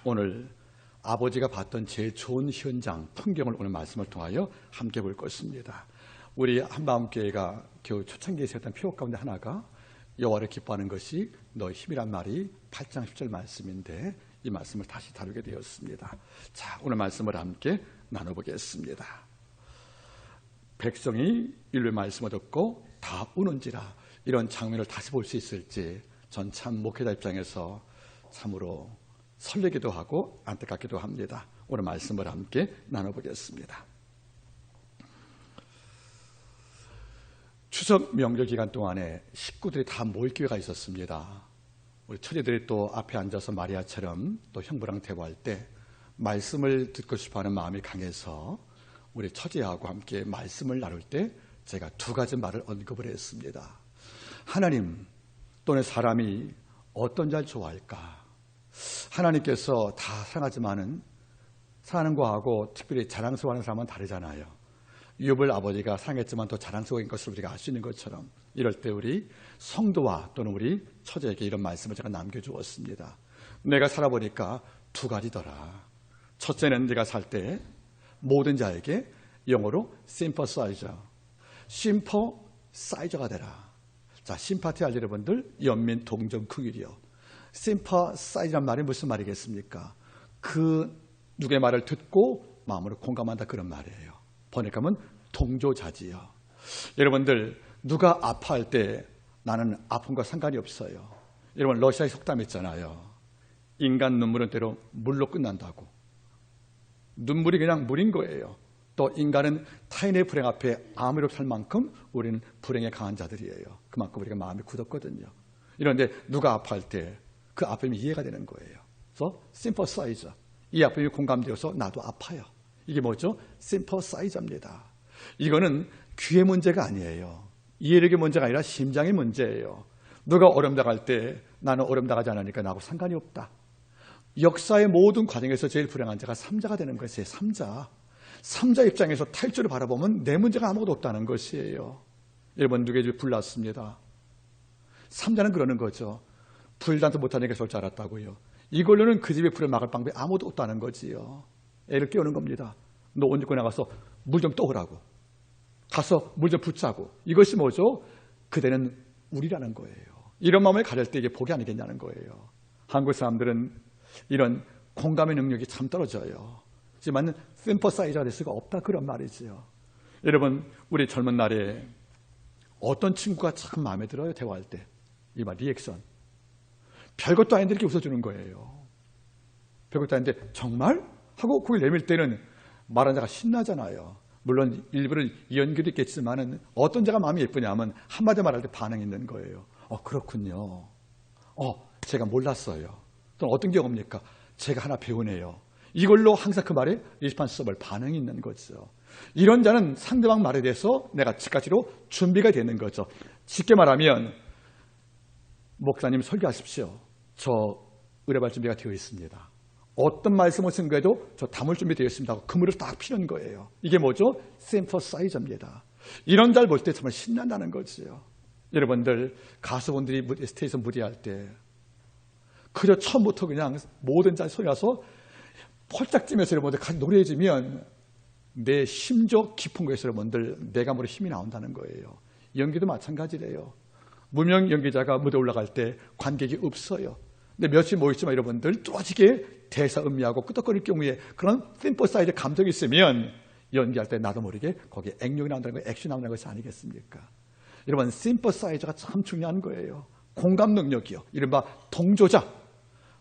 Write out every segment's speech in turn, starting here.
오늘 아버지가 봤던 제일 좋은 현장, 풍경을 오늘 말씀을 통하여 함께 볼 것입니다. 우리 한마음교회가 겨우 초창기에 세웠던 표어 가운데 하나가 여호와를 기뻐하는 것이 너의 힘이란 말이 8장 10절 말씀인데 이 말씀을 다시 다루게 되었습니다. 자, 오늘 말씀을 함께 나눠보겠습니다. 백성이 인류의 말씀을 듣고 다 우는지라, 이런 장면을 다시 볼 수 있을지 전 참 목회자 입장에서 참으로 설레기도 하고 안타깝기도 합니다. 오늘 말씀을 함께 나눠보겠습니다. 추석 명절 기간 동안에 식구들이 다 모일 기회가 있었습니다. 우리 처제들이 또 앞에 앉아서 마리아처럼 또 형부랑 대화할 때 말씀을 듣고 싶어하는 마음이 강해서 우리 처제하고 함께 말씀을 나눌 때 제가 두 가지 말을 언급을 했습니다. 하나님 또는 사람이 어떤 자를 좋아할까? 하나님께서 다 사랑하지만은 사랑하는 거하고 특별히 자랑스러워하는 사람은 다르잖아요. 욥을 아버지가 사랑했지만 더 자랑스러운 것을 우리가 알 수 있는 것처럼, 이럴 때 우리 성도와 또는 우리 처제에게 이런 말씀을 제가 남겨주었습니다. 내가 살아보니까 두 가지더라. 첫째는 내가 살 때 모든 자에게 영어로 심퍼사이저가 되라. 자, 심파티 할 여러분들, 연민, 동정, 긍휼이요. 심퍼사이즈란 말이 무슨 말이겠습니까? 그 누구의 말을 듣고 마음으로 공감한다, 그런 말이에요. 번역하면 동조자지요. 여러분들, 누가 아파할 때 나는 아픔과 상관이 없어요. 여러분, 러시아의 속담 있잖아요. 인간 눈물은 때로 물로 끝난다고. 눈물이 그냥 물인 거예요. 또 인간은 타인의 불행 앞에 아무리 없을 만큼 우리는 불행에 강한 자들이에요. 그만큼 우리가 마음이 굳었거든요. 이런데 누가 아파할 때 그 아픔이 이해가 되는 거예요. 그래서 심퍼사이저, 이 아픔이 공감되어서 나도 아파요. 이게 뭐죠? 심퍼사이저입니다. 이거는 귀의 문제가 아니에요. 이해력의 문제가 아니라 심장의 문제예요. 누가 어려움 당할 때 나는 어려움 당하지 않으니까 나하고 상관이 없다. 역사의 모든 과정에서 제일 불행한 자가 3자가 되는 것이에요. 3자 입장에서 탈주를 바라보면 내 문제가 아무것도 없다는 것이에요. 여러분, 누구의 집에 불 났습니다. 3자는 그러는 거죠. 불단도 못하니까 쏠 줄 알았다고요. 이걸로는 그 집에 불을 막을 방법이 아무도 없다는 거지요. 애를 깨우는 겁니다. 너 옷 입고 나가서 물 좀 떠오라고. 가서 물 좀 붓자고. 이것이 뭐죠? 그대는 우리라는 거예요. 이런 마음을 가질 때 이게 복이 아니겠냐는 거예요. 한국 사람들은 이런 공감의 능력이 참 떨어져요. 하지만 심퍼사이저가 될 수가 없다, 그런 말이지요. 여러분, 우리 젊은 날에 어떤 친구가 참 마음에 들어요, 대화할 때. 이 말, 리액션. 별것도 아닌데 이렇게 웃어주는 거예요. 별것도 아닌데 정말? 하고 고개를 내밀 때는 말하는 자가 신나잖아요. 물론 일부러 연기도 있겠지만은 어떤 자가 마음이 예쁘냐면 한마디 말할 때 반응이 있는 거예요. 그렇군요. 제가 몰랐어요. 또 어떤 경우입니까? 제가 하나 배우네요. 이걸로 항상 그 말에 리스판서블, 반응이 있는 거죠. 이런 자는 상대방 말에 대해서 내가 즉각지로 준비가 되는 거죠. 쉽게 말하면, 목사님 설교하십시오. 저 의뢰할 준비가 되어 있습니다. 어떤 말씀을 쓴 거에도 저 담을 준비 되어 있습니다 하고 그물을 딱 피는 거예요. 이게 뭐죠? 심퍼사이저입니다. 이런 자를 볼 때 정말 신난다는 거지요. 여러분들, 가수분들이 스테이지에서 무대할 때 그저 처음부터 그냥 모든 자를 소리나서 펄짝 뛰면서 여러분들 같이 노래해주면 내 심적 깊은 거에서 여러분들 내가 모르게 힘이 나온다는 거예요. 연기도 마찬가지래요. 무명 연기자가 무대 올라갈 때 관객이 없어요. 근데 몇십 모이지만 여러분들 뚜렷하게 대사 음미하고 끄덕거릴 경우에 그런 심퍼사이즈 감정이 있으면 연기할 때 나도 모르게 거기에 액력이 나온다는 거, 액션이 나온다는 것이 아니겠습니까? 여러분, 심퍼사이저가 참 중요한 거예요. 공감 능력이요. 이른바 동조자.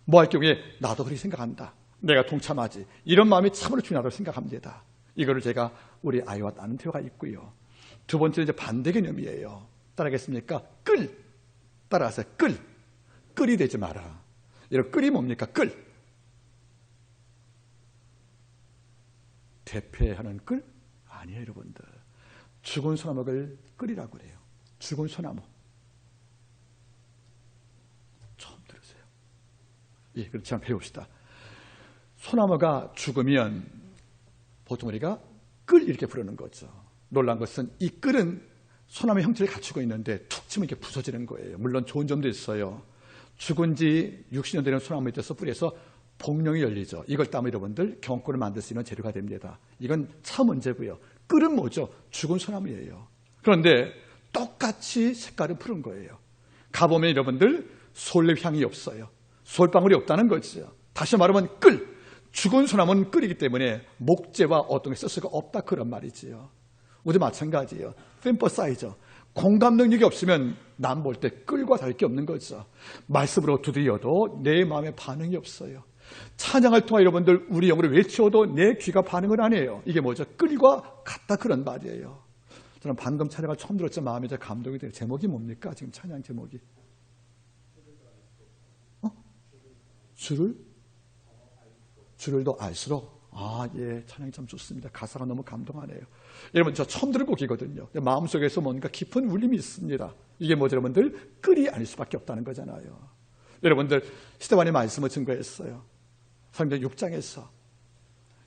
뭐 할 경우에 나도 그렇게 생각한다. 내가 동참하지. 이런 마음이 참으로 중요하다고 생각합니다. 이거를 제가 우리 아이와 나눈 대화가 있고요. 두 번째는 이제 반대 개념이에요. 따라하겠습니까? 끌. 따라하세요. 끌. 끌이 되지 마라. 여러분, 끌이 뭡니까? 끌. 대패하는 끌? 아니에요, 여러분들. 죽은 소나무를 끌이라고 그래요. 죽은 소나무. 처음 들으세요? 예, 그렇지 않으면 배웁시다. 소나무가 죽으면 보통 우리가 끌 이렇게 부르는 거죠. 놀란 것은 이 끌은 소나무 형태를 갖추고 있는데 툭 치면 이렇게 부서지는 거예요. 물론 좋은 점도 있어요. 죽은 지 60년 되는 소나무에 떼서 뿌려서 복령이 열리죠. 이걸 따면 여러분들 경권을 만들 수 있는 재료가 됩니다. 이건 차 문제고요. 꿀은 뭐죠? 죽은 소나무예요. 그런데 똑같이 색깔은 푸른 거예요. 가보면 여러분들 솔잎 향이 없어요. 솔방울이 없다는 거죠. 다시 말하면 꿀. 죽은 소나무는 꿀이기 때문에 목재와 어떤 게 쓸 수가 없다 그런 말이지요. 우리 마찬가지예요. 샘퍼사이저. 공감 능력이 없으면 남 볼 때 꿀과 다를 게 없는 거죠. 말씀으로 두드려도 내 마음에 반응이 없어요. 찬양을 통해 여러분들 우리 영으로 외치워도 내 귀가 반응을 안 해요. 이게 뭐죠? 꿀과 같다 그런 말이에요. 저는 방금 찬양을 처음 들었죠. 마음이 제 감동이 돼요. 제목이 뭡니까? 지금 찬양 제목이. 주를 더 알수록. 예, 찬양이 참 좋습니다. 가사가 너무 감동하네요. 여러분, 저 처음 들은 곡이거든요. 마음속에서 뭔가 깊은 울림이 있습니다. 이게 뭐죠, 여러분들? 꿀이 아닐 수밖에 없다는 거잖아요. 여러분들, 스데반의 말씀을 증거했어요. 성경 6장에서.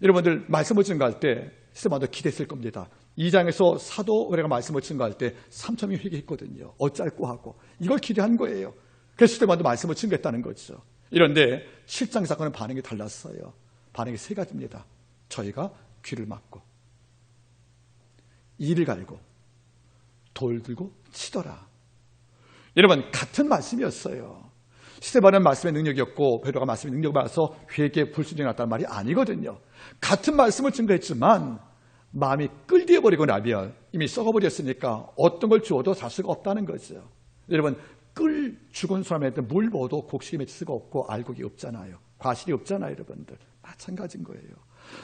여러분들, 말씀을 증거할 때 스데반도 기대했을 겁니다. 2장에서 사도 우리가 말씀을 증거할 때 3,000명이 회개했거든요. 어짧고 하고. 이걸 기대한 거예요. 그래서 스데반도 말씀을 증거했다는 거죠. 이런데 7장 사건은 반응이 달랐어요. 반응이 세 가지입니다. 저희가 귀를 막고 이를 갈고 돌 들고 치더라. 여러분, 같은 말씀이었어요. 스데반은 말씀의 능력이었고 베드로가 말씀의 능력을 받아서 회개의 불순종이 났다는 말이 아니거든요. 같은 말씀을 증거했지만 마음이 끌디어버리고 나면 이미 썩어버렸으니까 어떤 걸 주어도 살 수가 없다는 거죠. 여러분, 죽은 사람한테 물 부어도 곡식이 맺힐 수가 없고 알곡이 없잖아요. 과실이 없잖아요. 여러분들 마찬가지인 거예요.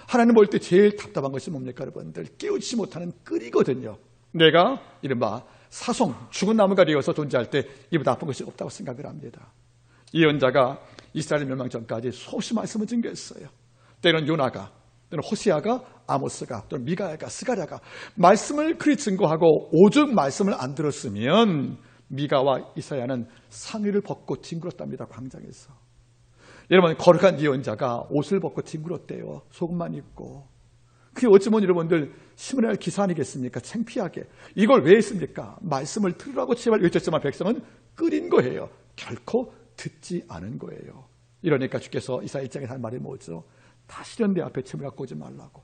하나님 볼 때 제일 답답한 것이 뭡니까? 여러분들 깨우치지 못하는 꿀이거든요. 내가 이른바 사송 죽은 나무가 되어서 존재할 때 이보다 나쁜 것이 없다고 생각을 합니다. 예언자가 이스라엘 멸망 전까지 수없이 말씀을 증거했어요. 때로는 요나가, 또는 호시아가, 아모스가, 또는 미가야가, 스가랴가 말씀을 그리 증거하고 오죽 말씀을 안 들었으면 미가와 이사야는 상의를 벗고 뒹굴었답니다. 광장에서. 여러분, 거룩한 예언자가 옷을 벗고 뒹굴었대요. 속옷만 입고. 그게 어찌보면 여러분들 신문에 할 기사 아니겠습니까? 창피하게. 이걸 왜 했습니까? 말씀을 들으라고 제발 외쳤지만 백성은 끓인 거예요. 결코 듣지 않은 거예요. 이러니까 주께서 이사야 1장에 한 말이 뭐죠? 다시는 내 앞에 재물 갖고 오지 말라고.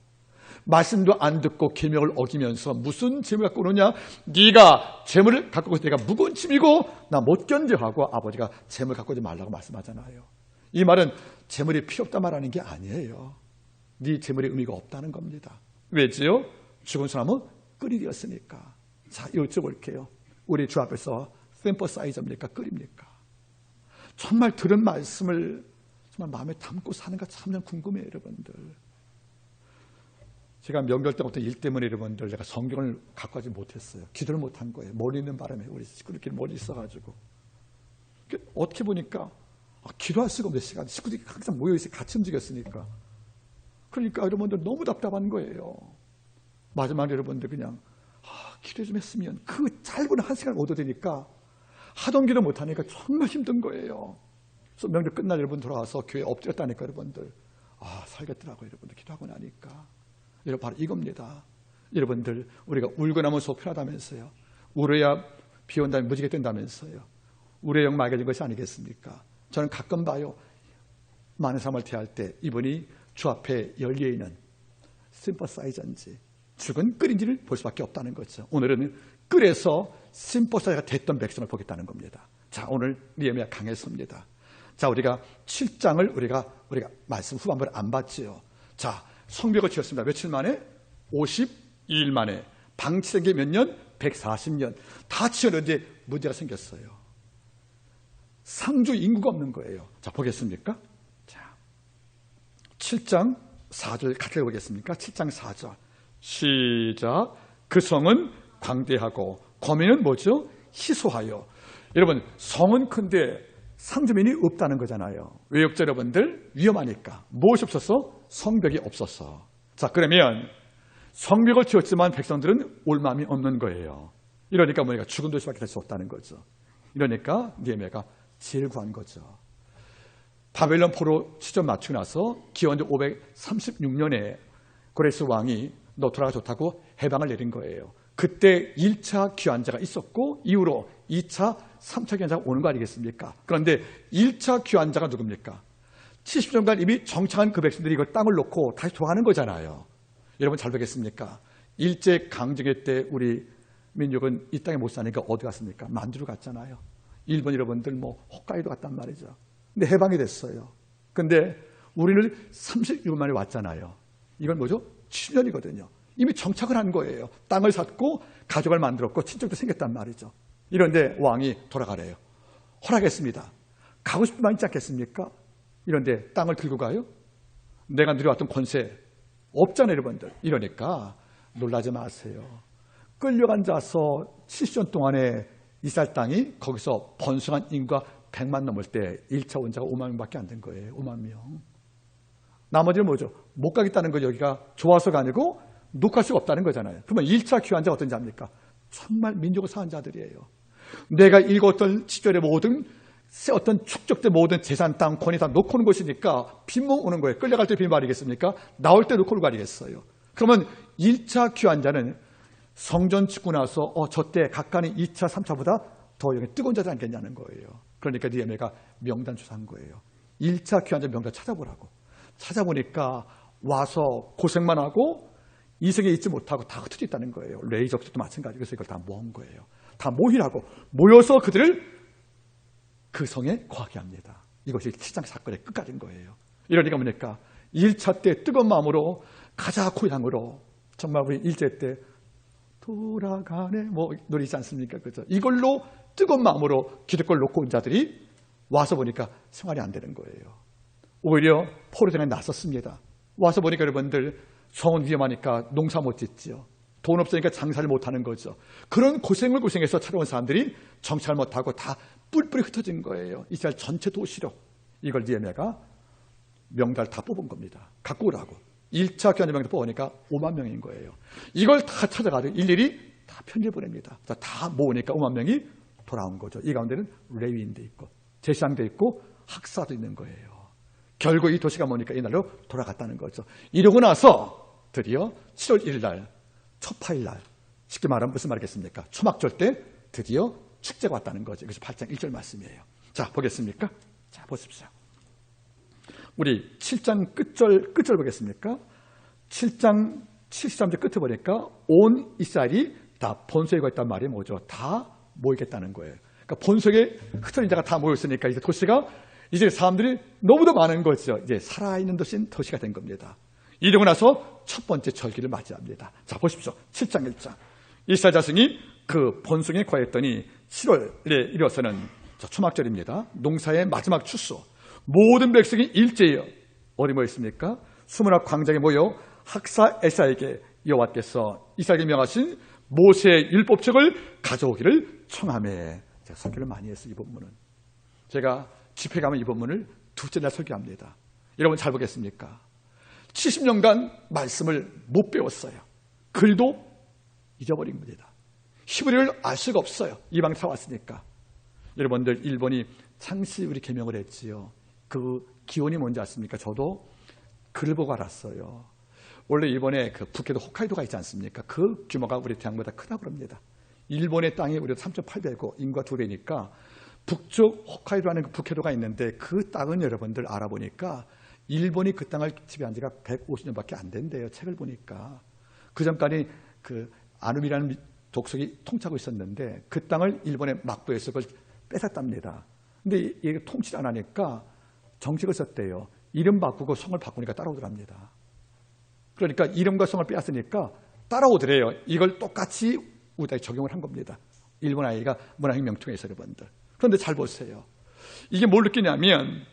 말씀도 안 듣고 계명을 어기면서 무슨 재물 갖고 오느냐? 네가 재물을 갖고 오서 내가 무거운 짐이고 나 못 견뎌 하고 아버지가 재물 갖고 오지 말라고 말씀하잖아요. 이 말은 재물이 필요 없다 말하는 게 아니에요. 네 재물의 의미가 없다는 겁니다. 왜지요? 죽은 사람은 꿀이 되었으니까. 자, 여쭤볼게요. 우리 주 앞에서 샘퍼사이저입니까? 꿀입니까? 정말 들은 말씀을 정말 마음에 담고 사는가 참 궁금해요, 여러분들. 제가 명절 때부터 일 때문에 여러분들 제가 성경을 갖고 가지 못했어요. 기도를 못한 거예요. 멀리 있는 바람에 우리 식구들끼리 멀리 있어가지고. 어떻게 보니까 기도할 수가 없는 시간. 식구들이 항상 모여있어요. 같이 움직였으니까. 그러니까 여러분들 너무 답답한 거예요. 마지막에 여러분들 그냥 기도 좀 했으면 그 짧은 한 시간 얻어야 되니까 하던 기도 못하니까 정말 힘든 거예요. 그래서 명절 끝날 여러분 돌아와서 교회에 엎드렸다니까 여러분들. 살겠더라고요. 여러분들 기도하고 나니까. 여러분 바로 이겁니다. 여러분들 우리가 울고 나면 속 편하다면서요. 울어야 비 온다면 무지개 뜬다면서요. 울어야 영 맑아진 것이 아니겠습니까? 저는 가끔 봐요. 많은 사람을 대할 때 이분이 주 앞에 열려있는 심퍼사이저인지 죽은 꿀인지를 볼 수밖에 없다는 거죠. 오늘은 꿀에서 심퍼사이저가 됐던 백성을 보겠다는 겁니다. 자, 오늘 느헤미야 강했습니다. 자, 우리가 7장을 우리가 말씀 후반부를 안 봤지요. 자, 성벽을 지었습니다. 며칠 만에? 52일 만에. 방치된 게 몇 년? 140년. 다 지었는데 문제가 생겼어요. 상주 인구가 없는 거예요. 자, 보겠습니까? 자, 7장 4절 같이 보겠습니까? 7장 4절. 시작. 그 성은 광대하고 거민은 뭐죠? 희소하여. 여러분, 성은 큰데 상주민이 없다는 거잖아요. 왜 없죠, 여러분들? 위험하니까. 무엇이 없어서? 성벽이 없어서. 자, 그러면 성벽을 지었지만 백성들은 올 마음이 없는 거예요. 이러니까 뭐니까 죽은 도시밖에 될 수 없다는 거죠. 이러니까 느헤미야가 제일 구한 거죠. 바벨론 포로 시점 맞추고 나서 기원전 536년에 고레스 왕이 너 돌아가 좋다고 해방을 내린 거예요. 그때 1차 귀환자가 있었고 이후로 2차, 3차 귀환자가 오는 거 아니겠습니까? 그런데 1차 귀환자가 누굽니까? 70년간 이미 정착한 그 백성들이 이걸 땅을 놓고 다시 돌아가는 거잖아요. 여러분 잘 보겠습니까? 일제강점기 때 우리 민족은 이 땅에 못 사니까 어디 갔습니까? 만주로 갔잖아요. 일본 여러분들 뭐 홋카이도 갔단 말이죠. 근데 해방이 됐어요. 근데 우리는 36년 만에 왔잖아요. 이건 뭐죠? 70년이거든요. 이미 정착을 한 거예요. 땅을 샀고 가족을 만들었고 친척도 생겼단 말이죠. 이런데 왕이 돌아가래요. 허락했습니다. 가고 싶은 마음 있지 않겠습니까? 이런데 땅을 들고 가요? 내가 누려왔던 권세 없잖아요, 여러분들. 이러니까 놀라지 마세요. 끌려간 자서 70년 동안에 이스라엘 땅이 거기서 번성한 인구가 100만 넘을 때 1차 원자가 5만 명밖에 안 된 거예요. 5만 명. 나머지는 뭐죠? 못 가겠다는 거 여기가 좋아서가 아니고 녹할 수가 없다는 거잖아요. 그러면 1차 귀환자가 어떤 자입니까? 정말 민족을 사한 자들이에요. 내가 읽었던 시절의 모든 어떤 축적된 모든 재산, 땅, 권위 다 놓고 오는 것이니까 빈몸 오는 거예요. 끌려갈 때 빈몸 아니겠습니까? 나올 때 놓고 오는 거 아니겠어요? 그러면 1차 귀환자는 성전 짓고 나서 저때 각간이 2차, 3차보다 더 뜨거운 자지 않겠냐는 거예요. 그러니까 느헤미야가 명단 조사한 거예요. 1차 귀환자 명단 찾아보라고. 찾아보니까 와서 고생만 하고 이성에 있지 못하고 다 흩어져 있다는 거예요. 레이족도 마찬가지고 그래서 이걸 다 모은 거예요. 다 모이라고 모여서 그들을 그 성에 거하게 합니다. 이것이 7장 사건의 끝까지인 거예요. 이러니까 뭡니까? 1차 때 뜨거운 마음으로 가자 고향으로 정말 우리 일제 때 돌아가네 뭐 노래이지 않습니까? 그죠? 이걸로 뜨거운 마음으로 기득권을 놓고 온 자들이 와서 보니까 생활이 안 되는 거예요. 오히려 포로전에 나섰습니다. 와서 보니까 여러분들 성은 위험하니까 농사 못 짓지요. 돈 없으니까 장사를 못하는 거죠. 그런 고생을 고생해서 찾아온 사람들이 정착을 못하고 다 뿔뿔이 흩어진 거예요. 이스라엘 전체 도시로. 이걸 느헤미야가 명단을 다 뽑은 겁니다. 갖고 오라고. 1차 귀환자 명단 뽑으니까 5만 명인 거예요. 이걸 다 찾아가지고 일일이 다 편지를 보냅니다. 다 모으니까 5만 명이 돌아온 거죠. 이 가운데는 레위인도 있고 제사장도 있고 학사도 있는 거예요. 결국 이 도시가 뭐니까 이날로 돌아갔다는 거죠. 이러고 나서 드디어 7월 1일 날 초파일 날 쉽게 말하면 무슨 말이겠습니까? 초막절 때 드디어 축제가 왔다는 거죠. 그래서 8장 1절 말씀이에요. 자, 보겠습니까? 자, 보십시오. 우리 7장 끝절 보겠습니까? 7장 73절 끝에 보니까 온 이스라엘이 다 본소에 가 있단 말이 뭐죠? 다 모이겠다는 거예요. 그러니까 본소에 흩어진 자가 다 모였으니까 이제 도시가 이제 사람들이 너무도 많은 거죠. 이제 살아있는 도시가 된 겁니다. 이러고 나서 첫 번째 절기를 맞이합니다. 자, 보십시오. 7장 1장. 이스라엘 자손이 그 본성에 거했더니 7월에 이뤄서는 초막절입니다. 농사의 마지막 추수. 모든 백성이 일제히 어디 모였습니까? 수문학 광장에 모여 학사 에사에게 여호와께서 이스라엘에게 명하신 모세의 율법책을 가져오기를 청하매. 제가 설교를 많이 했어요. 이 본문은. 제가 집회 가면 이 본문을 두째 날 설교합니다. 여러분 잘 보겠습니까? 70년간 말씀을 못 배웠어요. 글도 잊어버린 겁니다. 히브리어를 알 수가 없어요. 이방 사왔으니까. 여러분들 일본이 창시 우리 개명을 했지요. 그 기원이 뭔지 아십니까? 저도 글을 보고 알았어요. 원래 일본에 그 북해도 홋카이도가 있지 않습니까? 그 규모가 우리 대학보다 크다고 합니다. 일본의 땅이 우리 3.8배고 인구가 2배니까 북쪽 홋카이도라는 그 북해도가 있는데 그 땅은 여러분들 알아보니까 일본이 그 땅을 지배한 지가 150년밖에 안 된대요. 책을 보니까. 그 전까지 그 아누비라는 독속이 통치하고 있었는데 그 땅을 일본에 막부해서 그걸 뺏었답니다. 근데 이게 통치를 안 하니까 정책을 썼대요. 이름 바꾸고 성을 바꾸니까 따라오더랍니다. 그러니까 이름과 성을 빼앗으니까 따라오더래요. 이걸 똑같이 우리에게 적용을 한 겁니다. 일본 아이가 문화혁명 통해서 여러분들. 그런데 잘 보세요. 이게 뭘 느끼냐면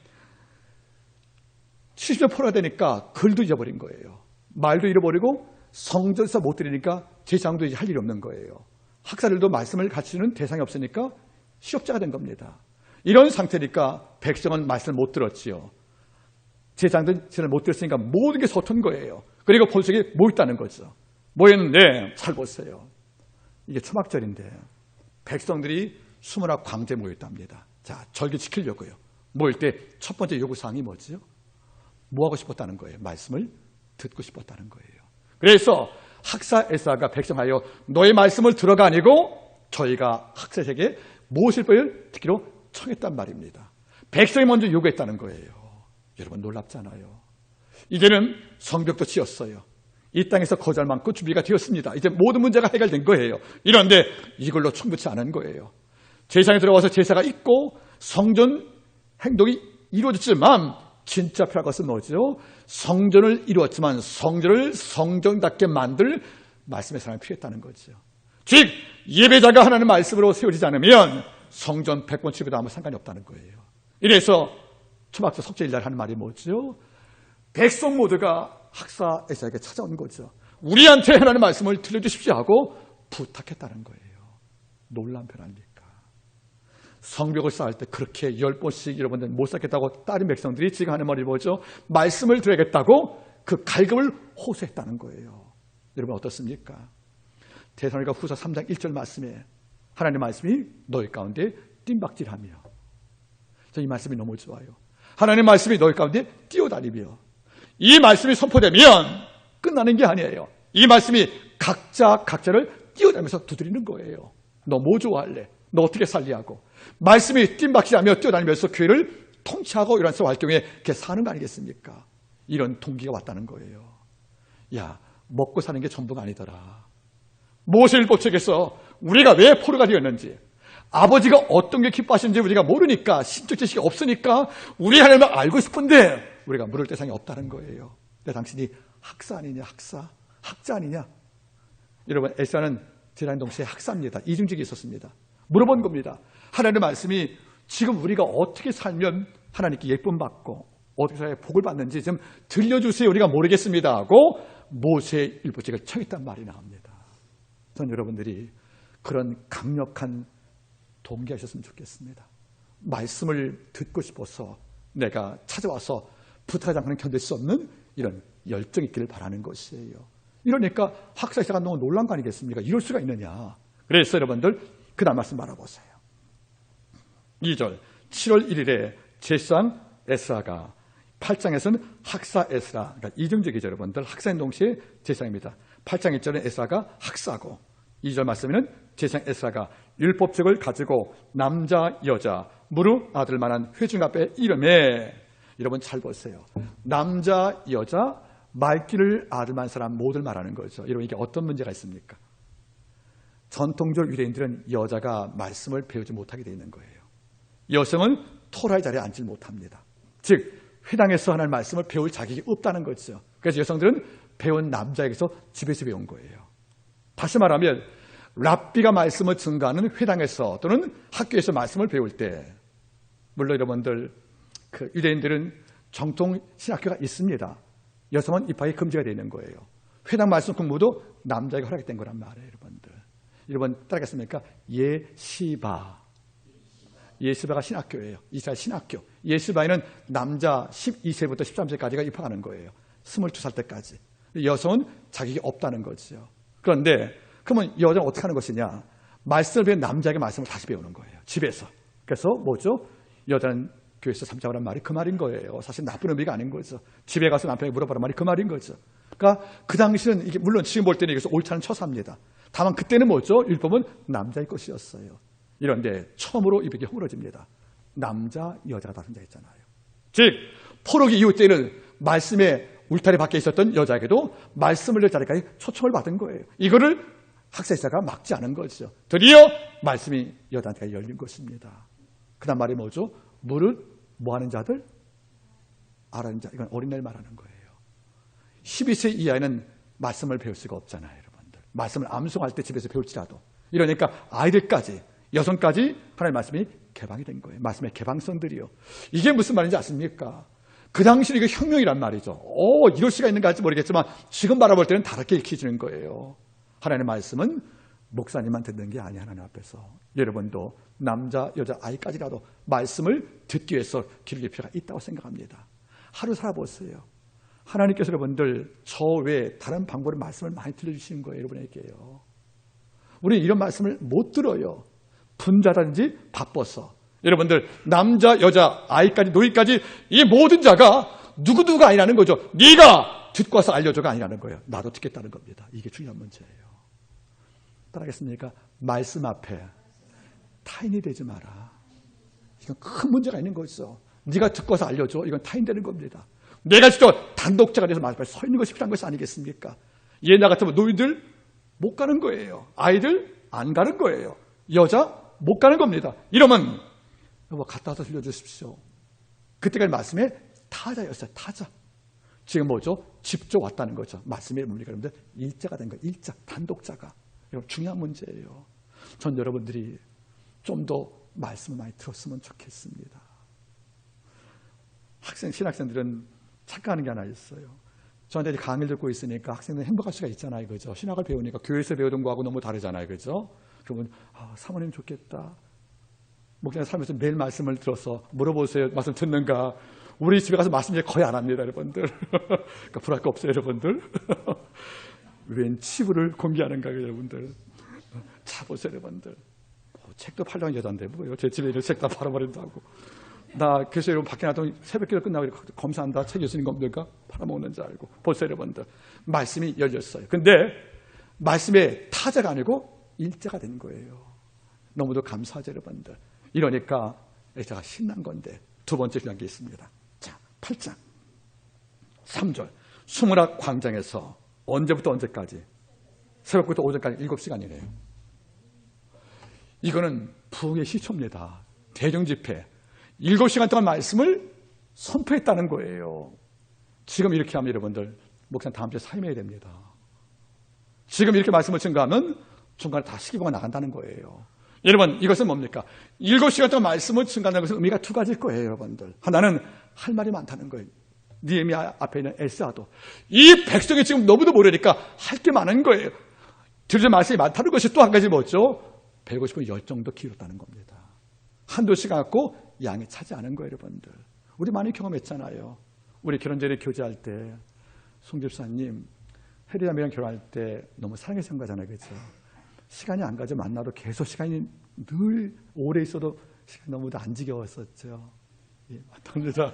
70년 포로가 되니까 글도 잊어버린 거예요. 말도 잃어버리고 성전에서 못 드리니까 제사장도 이제 할 일이 없는 거예요. 학사들도 말씀을 가르치는 대상이 없으니까 시업자가 된 겁니다. 이런 상태니까 백성은 말씀을 못 들었지요. 제사장들은 제사를 못 들었으니까 모든 게 서툰 거예요. 그리고 본석에 모였다는 거죠. 모였는데 잘 보세요. 이게 초막절인데 백성들이 수문학 광제에 모였답니다. 자, 절기 지키려고요. 모일 때 첫 번째 요구사항이 뭐지요? 뭐 하고 싶었다는 거예요? 말씀을 듣고 싶었다는 거예요. 그래서 학사 에사가 백성하여 너의 말씀을 들어가 아니고 저희가 학사에게 모세율법을 듣기로 청했단 말입니다. 백성이 먼저 요구했다는 거예요. 여러분 놀랍잖아요. 이제는 성벽도 지었어요. 이 땅에서 거절 많고 준비가 되었습니다. 이제 모든 문제가 해결된 거예요. 이런데 이걸로 충분치 않은 거예요. 제사장에 들어와서 제사가 있고 성전 행동이 이루어졌지만 진짜 필요한 것은 뭐죠? 성전을 이루었지만 성전을 성전답게 만들 말씀의 사람이 필요했다는 거죠. 즉 예배자가 하나님의 말씀으로 세워지지 않으면 성전 100번 치고도 아무 상관이 없다는 거예요. 이래서 초막절 속죄일날 하는 말이 뭐죠? 백성 모두가 학사 에사에게 찾아온 거죠. 우리한테 하나님의 말씀을 들려주십시오 하고 부탁했다는 거예요. 놀라운 편 아닙니까? 성벽을 쌓을 때 그렇게 10번씩 여러분들 못 쌓겠다고 다른 백성들이 지금 하는 말이 뭐죠? 말씀을 드려야겠다고 그 갈급을 호소했다는 거예요. 여러분 어떻습니까? 데살로니가 후서 3장 1절 말씀에 하나님의 말씀이 너희 가운데 뜀박질하며, 저 이 말씀이 너무 좋아요. 하나님의 말씀이 너희 가운데 뛰어다니며, 이 말씀이 선포되면 끝나는 게 아니에요. 이 말씀이 각자를 뛰어다니면서 두드리는 거예요. 너 뭐 좋아할래? 너 어떻게 살리 하고, 말씀이 뜀박질하며 뛰어다니면서 교회를 통치하고 이런 활동에 이렇게 사는 거 아니겠습니까? 이런 동기가 왔다는 거예요. 야, 먹고 사는 게 전부가 아니더라. 모세율법 책에서 우리가 왜 포로가 되었는지, 아버지가 어떤 게 기뻐하시는지 우리가 모르니까, 신적 지식이 없으니까 우리 하나님을 알고 싶은데 우리가 물을 대상이 없다는 거예요. 근데 당신이 학사 아니냐? 학자 아니냐? 여러분, 에사는 제사장 동시에 학사입니다. 이중직이 있었습니다. 물어본 겁니다. 하나님의 말씀이 지금 우리가 어떻게 살면 하나님께 예쁨 받고 어떻게 살아야 복을 받는지 좀 들려주세요. 우리가 모르겠습니다 하고 모세의 율법책을 청했단 말이 나옵니다. 전 여러분들이 그런 강력한 동기가 있었으면 좋겠습니다. 말씀을 듣고 싶어서 내가 찾아와서 부탁하지 않고는 견딜 수 없는 이런 열정이 있기를 바라는 것이에요. 이러니까 학사에서가 너무 놀란 거 아니겠습니까? 이럴 수가 있느냐. 그래서 여러분들 그 다음 말씀 말아보세요. 2절 7월 1일에 제사장 에스라가, 8장에서는 학사 에스라, 그러니까 이중적이죠. 여러분들 학사인 동시에 제사장입니다. 8장 1절은 에스라가 학사고, 2절 말씀에는 제사장 에스라가 율법책을 가지고 남자 여자 무릇 아들만한 회중 앞에 이름에, 여러분 잘 보세요. 남자 여자 말귀를 아들만 사람 모두 말하는 거죠. 여러분 이게 어떤 문제가 있습니까? 전통적 유대인들은 여자가 말씀을 배우지 못하게 되어 있는 거예요. 여성은 토라의 자리에 앉지 못합니다. 즉 회당에서 하나님의 말씀을 배울 자격이 없다는 거죠. 그래서 여성들은 배운 남자에게서 집에서 배운 거예요. 다시 말하면 랍비가 말씀을 증거하는 회당에서 또는 학교에서 말씀을 배울 때, 물론 여러분들 그 유대인들은 정통 신학교가 있습니다. 여성은 입학이 금지가 되어 있는 거예요. 회당 말씀 공부도 남자에게 허락된 거란 말이에요. 여러분 따라하겠습니까? 예시바가 신학교예요. 이스라엘 신학교. 예시바에는 남자 12세부터 13세까지가 입학하는 거예요. 22살 때까지. 여성은 자격이 없다는 거죠. 그런데 그러면 여자는 어떻게 하는 것이냐? 말씀을 배운 남자에게 말씀을 다시 배우는 거예요. 집에서. 그래서 뭐죠? 여자는 교회에서 삼자오란 말이 그 말인 거예요. 사실 나쁜 의미가 아닌 거죠. 집에 가서 남편에게 물어보란 말이 그 말인 거죠. 그러니까 그 당시는 이게 물론 지금 볼 때는 이것은 옳지 않은 처사입니다. 다만 그때는 뭐죠? 율법은 남자의 것이었어요. 이런데 처음으로 이 벽이 허물어집니다. 남자, 여자가 다 등장했잖아요. 즉 포로기 이후 때는 말씀의 울타리 밖에 있었던 여자에게도 말씀을 낼 자리까지 초청을 받은 거예요. 이거를 학사이사가 막지 않은 거죠. 드디어 말씀이 여자한테 열린 것입니다. 그 다음 말이 뭐죠? 무릇 뭐하는 자들? 알아는 자. 이건 어린애를 말하는 거예요. 12세 이하에는 말씀을 배울 수가 없잖아요. 여러분들. 말씀을 암송할 때 집에서 배울지라도. 이러니까 아이들까지, 여성까지 하나님의 말씀이 개방이 된 거예요. 말씀의 개방성들이요. 이게 무슨 말인지 아십니까? 그 당시는 이거 혁명이란 말이죠. 이럴 수가 있는가 할지 모르겠지만 지금 바라볼 때는 다르게 읽혀지는 거예요. 하나님의 말씀은 목사님만 듣는 게 아니야. 하나님 앞에서 여러분도 남자, 여자, 아이까지라도 말씀을 듣기 위해서 기울일 필요가 있다고 생각합니다. 하루 살아보세요. 하나님께서 여러분들 저 외에 다른 방법으로 말씀을 많이 들려주시는 거예요. 여러분에게요. 우리는 이런 말씀을 못 들어요. 분자든지 바빠서. 여러분들 남자, 여자, 아이까지, 노인까지 이 모든 자가 누구누구가 아니라는 거죠. 네가 듣고 와서 알려줘가 아니라는 거예요. 나도 듣겠다는 겁니다. 이게 중요한 문제예요. 따라하겠습니까? 말씀 앞에 타인이 되지 마라. 이건 큰 문제가 있는 거죠. 네가 듣고 와서 알려줘. 이건 타인 되는 겁니다. 내가 직접 단독자가 돼서 마지막에 서 있는 것이 필요한 것이 아니겠습니까? 얘나 같으면 노인들 못 가는 거예요. 아이들 안 가는 거예요. 여자 못 가는 겁니다. 이러면 여보 갔다 와서 들려주십시오. 그때까지 말씀에 타자였어요. 타자. 지금 뭐죠? 직접 왔다는 거죠. 말씀이 뭡니까? 여러분들 일자가 된 거예요. 일자, 단독자가. 이건 중요한 문제예요. 전 여러분들이 좀 더 말씀을 많이 들었으면 좋겠습니다. 신학생들은 착각하는 게 하나 있어요. 저한테 강의를 듣고 있으니까 학생들은 행복할 수가 있잖아요. 그죠? 신학을 배우니까 교회에서 배우던 거하고 너무 다르잖아요. 그죠? 그러면, 사모님 좋겠다. 목사님 살면서 매일 말씀을 들어서 물어보세요. 말씀 듣는가? 우리 집에 가서 말씀 거의 안 합니다, 여러분들. 그러니까 불할 거 없어요, 여러분들. 웬 치부를 공개하는가, 여러분들. 자, 보세요, 여러분들. 책도 팔려는 여잔데 뭐예요? 제 집에 있는 책 다 팔아버린다고. 나 그래서 여러분 밖에 나도 새벽기도 끝나고 검사한다. 책 교수님 겁니까? 팔아먹는 줄 알고. 보세요, 여러분들. 말씀이 열렸어요. 근데 말씀의 타자가 아니고 일자가 된 거예요. 너무도 감사하죠, 여러분들. 이러니까 제가 신난 건데 두 번째 중요한 게 있습니다. 자, 8장 3절 수문학 광장에서 언제부터 언제까지? 새벽부터 오전까지 7시간이래요. 이거는 부흥의 시초입니다. 대중집회 7시간 동안 말씀을 선포했다는 거예요. 지금 이렇게 하면 여러분들 목사님 다음 주에 사임해야 됩니다. 지금 이렇게 말씀을 증거하면 중간에 다 시기부가 나간다는 거예요. 여러분 이것은 뭡니까? 7시간 동안 말씀을 증거한다는 것은 의미가 두 가지일 거예요. 여러분들 하나는 할 말이 많다는 거예요. 느헤미야 앞에 있는 에스아도 이 백성이 지금 너무도 모르니까 할 게 많은 거예요. 들을 말씀이 많다는 것이 또 한 가지 뭐죠? 배우고 싶은 열정도 키웠다는 겁니다. 한두 시간 갖고 양이 차지 않은 거예요. 여러분들 우리 많이 경험했잖아요. 우리 결혼 전에 교제할 때 송 집사님 혜리남이랑 결혼할 때 너무 사랑해서 한 거잖아요. 그렇죠? 시간이 안 가죠. 만나도 계속 시간이 늘 오래 있어도 시간이 너무도 안 지겨웠었죠. 예, 맞답니다.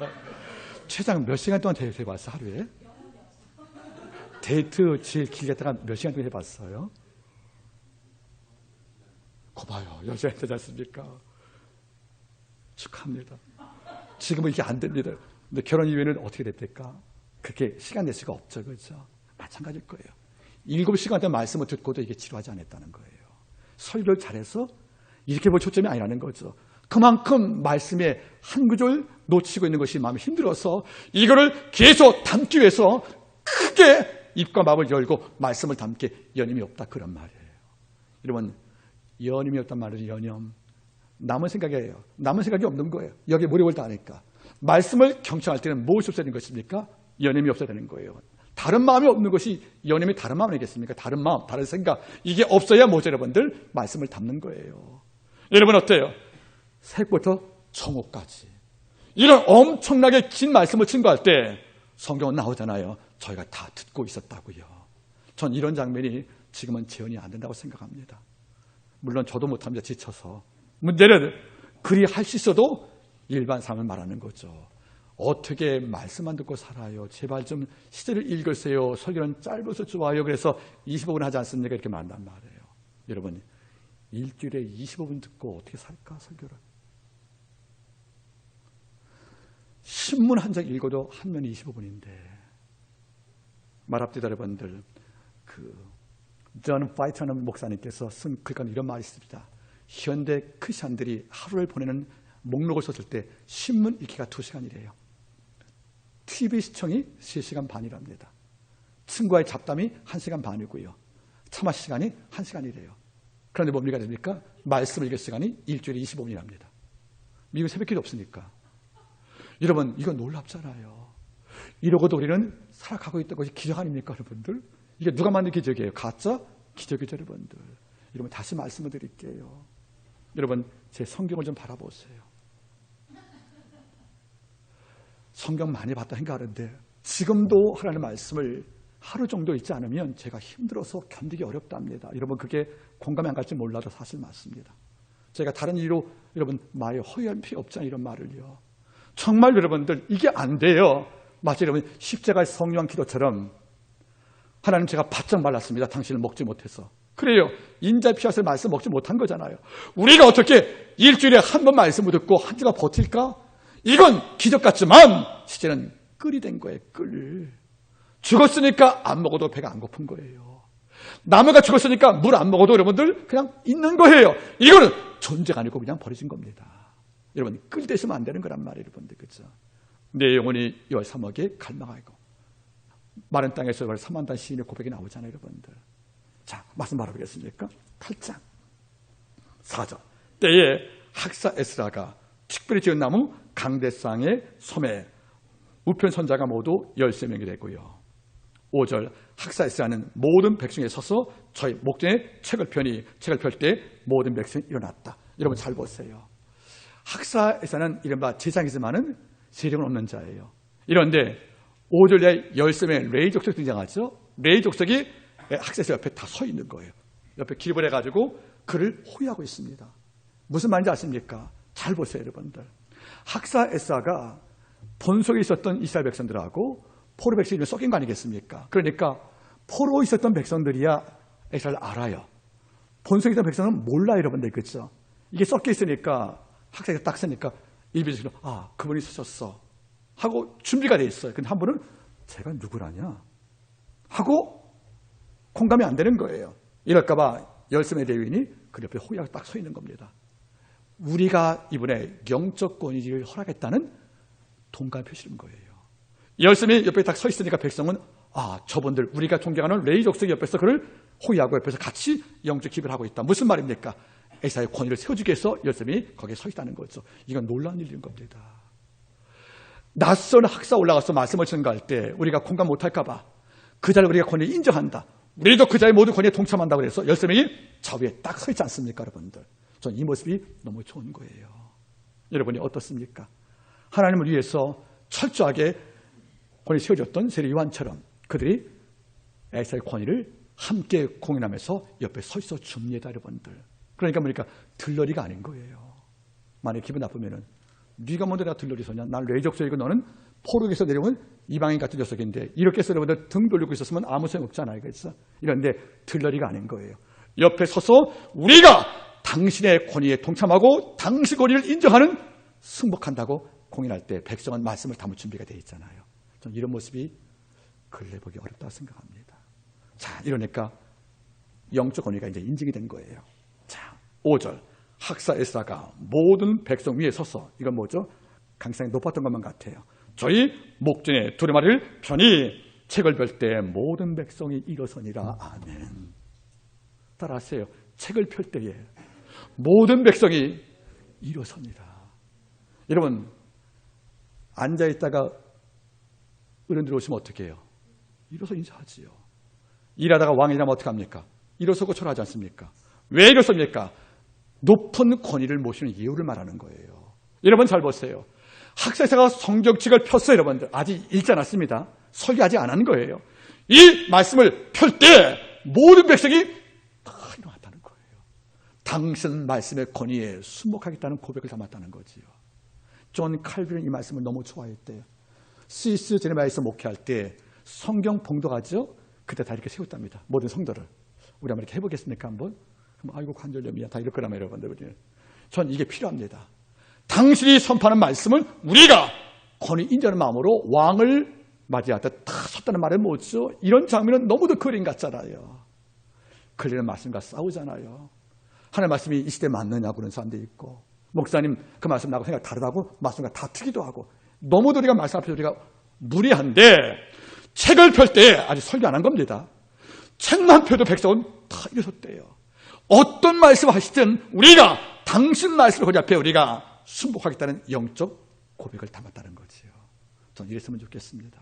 최장 몇 시간 동안 데이트 해봤어? 하루에? 데이트 제일 길게 했다가 몇 시간 동안 해봤어요? 거 봐요. 여자애들 되지 않습니까? 축하합니다. 지금은 이게 안 됩니다. 근데 결혼 이후에는 어떻게 됩니까? 그렇게 시간 낼 수가 없죠. 그렇죠? 마찬가지일 거예요. 7시간 동안 말씀을 듣고도 이게 지루하지 않았다는 거예요. 설교를 잘해서 이렇게 볼 초점이 아니라는 거죠. 그만큼 말씀에 한 구절 놓치고 있는 것이 마음이 힘들어서 이거를 계속 담기 위해서 크게 입과 마음을 열고 말씀을 담게 연임이 없다. 그런 말이에요. 여러분 연임이 없단 말이죠. 연임. 남은 생각이에요. 남은 생각이 없는 거예요. 여기에 몰입을 다 하니까. 말씀을 경청할 때는 무엇이 없어야 되는 것입니까? 연임이 없어야 되는 거예요. 다른 마음이 없는 것이 연임이 다른 마음 아니겠습니까? 다른 마음, 다른 생각. 이게 없어야 뭐죠, 여러분들? 말씀을 담는 거예요. 여러분 어때요? 새벽부터 정오까지. 이런 엄청나게 긴 말씀을 증거할 때 성경은 나오잖아요. 저희가 다 듣고 있었다고요. 전 이런 장면이 지금은 재현이 안 된다고 생각합니다. 물론 저도 못합니다. 지쳐서. 문제는 그리 할 수 있어도 일반 삶을 말하는 거죠. 어떻게 말씀만 듣고 살아요? 제발 좀 시제를 읽으세요. 설교는 짧아서 좋아요. 그래서 25분 하지 않습니까? 이렇게 말한단 말이에요. 여러분 일주일에 25분 듣고 어떻게 살까? 설교를. 신문 한 장 읽어도 한 면이 25분인데 말합디다 여러분들 존 파이터는 목사님께서 쓴 글간 이런 말이 있습니다. 현대 크리스찬들이 하루를 보내는 목록을 썼을 때 신문 읽기가 2시간이래요. TV 시청이 3시간 반이랍니다. 친구와의 잡담이 1시간 반이고요. 참아 시간이 1시간이래요. 그런데 뭡니까 됩니까? 말씀 읽을 시간이 일주일에 25분이랍니다. 미국 새벽기도 없으니까. 여러분 이거 놀랍잖아요. 이러고도 우리는 살아가고 있다는 것이 기적 아닙니까 여러분들? 이게 누가 만든 기적이에요? 가짜? 기적이죠 여러분들. 여러분 다시 말씀을 드릴게요. 여러분 제 성경을 좀 바라보세요. 성경 많이 봤다 생각하는데 지금도 하나님의 말씀을 하루 정도 읽지 않으면 제가 힘들어서 견디기 어렵답니다. 여러분 그게 공감이 안 갈지 몰라도 사실 맞습니다. 제가 다른 이유로 여러분 말에 허위할 필요 없잖아요. 이런 말을요. 정말 여러분들 이게 안 돼요. 마치 여러분 십자가의 성령 기도처럼 하나님 제가 바짝 말랐습니다. 당신을 먹지 못해서. 그래요. 인자 피앗을 말씀 먹지 못한 거잖아요. 우리가 어떻게 일주일에 한 번 말씀 못 듣고 한 주가 버틸까? 이건 기적 같지만 실제는 꿀이 된 거예요. 꿀. 죽었으니까 안 먹어도 배가 안 고픈 거예요. 나무가 죽었으니까 물 안 먹어도 여러분들 그냥 있는 거예요. 이거는 존재가 아니고 그냥 버려진 겁니다. 여러분 꿀 되시면 안 되는 거란 말이에요. 여러분들 그렇죠? 내 영혼이 열 사막에 갈망하고 마른 땅에서 열 3만단 시인의 고백이 나오잖아요. 여러분들. 자, 말씀 바로 보겠습니까? 8장 4절. 때에 학사 에스라가 특별히 지은 나무 강대상의 섬에 우편 선자가 모두 13명이 되고요. 5절. 학사 에스라는 모든 백성에 서서 저희 목전에 책을 펴니 책을 펼 때 모든 백성이 일어났다. 여러분 잘 보세요. 학사 에스라는 이른바 제장이지만은 세력은 없는 자예요. 이런데 5절에 13명의 레이 족속이 등장하죠. 레이 족속이 학사에서 옆에 다 서 있는 거예요. 옆에 기립을 해가지고 그를 호위하고 있습니다. 무슨 말인지 아십니까? 잘 보세요, 여러분들. 학사 에스라가 본속에 있었던 이스라엘 백성들하고 포로 백성이 섞인 거 아니겠습니까? 그러니까 포로 있었던 백성들이야 에스라를 알아요. 본속에 있던 백성은 몰라요, 여러분들. 그렇죠? 이게 섞여 있으니까 학사가 딱 쓰니까 일비적으로 그분이 쓰셨어 하고 준비가 돼 있어요. 근데 한 분은 제가 누구라냐 하고 공감이 안 되는 거예요. 이럴까 봐 열심의 대위인이 그 옆에 호위하고 딱 서 있는 겁니다. 우리가 이분의 영적 권위를 허락했다는 동감 표시인 거예요. 열심히 옆에 딱 서 있으니까 백성은 저분들 우리가 존경하는 레이 족속 옆에서 그를 호위하고 옆에서 같이 영적 기별을 하고 있다. 무슨 말입니까? 에사의 권위를 세워주기 위해서 열심히 거기에 서 있다는 거죠. 이건 놀라운 일인 겁니다. 낯선 학사 올라가서 말씀을 전가할 때 우리가 공감 못할까 봐 그 자리를 우리가 권위를 인정한다. 우리도 그 자리에 모두 권위에 동참한다고 해서 13명이 저 위에 딱 서 있지 않습니까, 여러분들? 전 이 모습이 너무 좋은 거예요. 여러분이 어떻습니까? 하나님을 위해서 철저하게 권위 세워줬던 세례 요한처럼 그들이 에사의 권위를 함께 공연하면서 옆에 서 있어 줍니다, 여러분들. 그러니까 뭐니까 들러리가 아닌 거예요. 만약에 기분 나쁘면은 네가 먼저 내가 들러리 서냐? 난 레이족속이고 너는 포로에서 내려온 이방인 같은 녀석인데 이렇게 해서 여러분들 등 돌리고 있었으면 아무 소용 없잖아요. 그래서 이런데 들러리가 아닌 거예요. 옆에 서서 우리가 당신의 권위에 동참하고 당신 권위를 인정하는 승복한다고 공연할 때 백성은 말씀을 담을 준비가 되어 있잖아요. 저는 이런 모습이 근래 보기 어렵다고 생각합니다. 자, 이러니까 영적 권위가 이제 인증이 된 거예요. 자, 5절. 학사 에스라가 모든 백성 위에 서서 이건 뭐죠? 강상이 높았던 것만 같아요. 저희 목전에 두루마리를 편히 책을 펼 때 모든 백성이 일어서니라. 아멘. 따라하세요. 책을 펼 때에 모든 백성이 일어서니라. 여러분 앉아있다가 어른들 오시면 어떻게 해요? 일어서 인사하지요. 일하다가 왕이 나면 어떻게 합니까? 일어서고 절하지 않습니까? 왜 일어섭니까? 높은 권위를 모시는 이유를 말하는 거예요. 여러분 잘 보세요. 학사에서가 성경책을 폈어요. 여러분들 아직 읽지 않았습니다. 설교하지 않은 거예요. 이 말씀을 펼 때 모든 백성이 다 일어났다는 거예요. 당신 말씀의 권위에 순복하겠다는 고백을 담았다는 거지요. 존 칼빈은 이 말씀을 너무 좋아했대요. 스위스 제네바에서 목회할 때 성경 봉독하죠. 그때 다 이렇게 세웠답니다. 모든 성도를. 우리 한번 이렇게 해보겠습니까? 한번? 아이고 관절염이야. 다 이럴 거라면 여러분들. 전 이게 필요합니다. 당신이 선포하는 말씀을 우리가 권위 인정하는 마음으로 왕을 맞이할 때 다 섰다는 말은 뭐죠? 이런 장면은 너무도 그림 같잖아요. 그리는 말씀과 싸우잖아요. 하나님 말씀이 이 시대에 맞느냐고 그런 사람도 있고 목사님 그 말씀 나하고 생각 다르다고 말씀과 다투기도 하고 너무도 우리가 말씀 앞에서 우리가 무리한데 책을 펼 때 아직 설교 안 한 겁니다. 책만 펴도 백성은 다 일어섰대요. 어떤 말씀을 하시든 우리가 당신 말씀을 거기 앞에 우리가 순복하겠다는 영적 고백을 담았다는 거지요. 전 이랬으면 좋겠습니다.